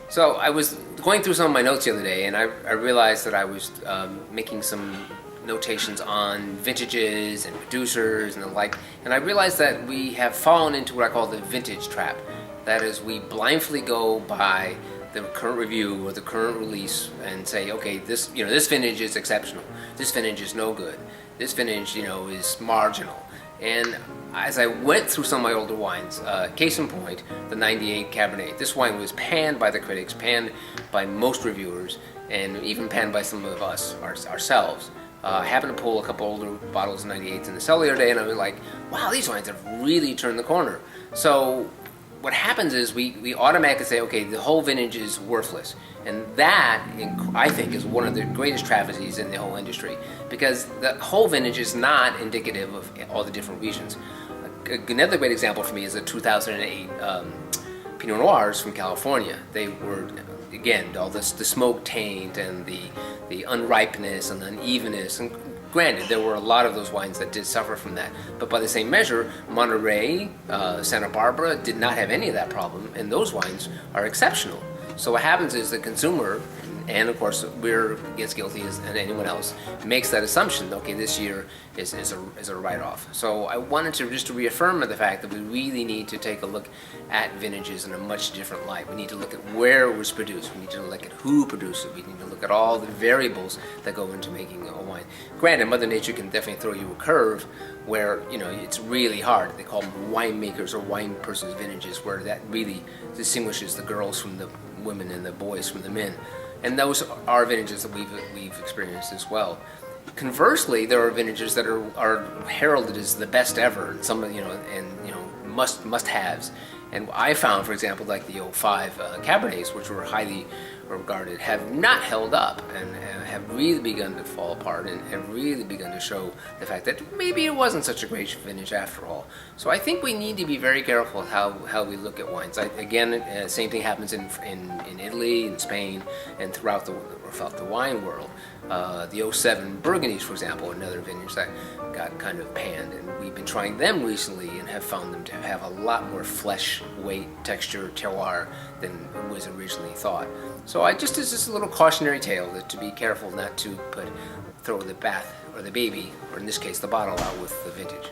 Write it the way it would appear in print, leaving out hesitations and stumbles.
So I was going through some of my notes the other day, and I realized that I was making some notations on vintages and producers and the like, and I realized that we have fallen into what I call the vintage trap. That is, we blindly go by the current review or the current release and say, okay, this vintage is exceptional. This vintage is no good. This vintage is marginal. And as I went through some of my older wines, case in point, the '98 Cabernet. This wine was panned by the critics, panned by most reviewers, and even panned by some of us ourselves. I happened to pull a couple older bottles of '98s in the cellar the other day, and I was like, wow, these wines have really turned the corner. So what happens is we automatically say, okay, the whole vintage is worthless. And that, I think, is one of the greatest travesties in the whole industry, because the whole vintage is not indicative of all the different regions. Another great example for me is the 2008 Pinot Noirs from California. They were, again, all this, the smoke taint and the unripeness and the unevenness. And granted, there were a lot of those wines that did suffer from that. But by the same measure, Monterey, Santa Barbara did not have any of that problem, and those wines are exceptional. So what happens is the consumer, and of course we're as guilty as anyone else, makes that assumption. Okay, this year is a write-off. So I wanted to just reaffirm the fact that we really need to take a look at vintages in a much different light. We need to look at where it was produced. We need to look at who produced it. We need to look at all the variables that go into making a wine. Granted, Mother Nature can definitely throw you a curve where it's really hard. They call them winemakers or wine persons vintages, where that really distinguishes the girls from the women and the boys from the men. And those are vintages that we've experienced as well. Conversely, there are vintages that are heralded as the best ever, and some must-haves. And I found, for example, like the '05 Cabernets, which were highly regarded, have not held up and have really begun to fall apart and have really begun to show the fact that maybe it wasn't such a great vintage after all. So I think we need to be very careful how we look at wines. Again, same thing happens in Italy, in Spain, and throughout the wine world. The '07 Burgundies, for example, another vintage that got kind of panned, and we've been trying them recently and have found them to have a lot more flesh, weight, texture, terroir than was originally thought. So it's just a little cautionary tale that to be careful not to throw the bath or the baby, or in this case the bottle, out with the vintage.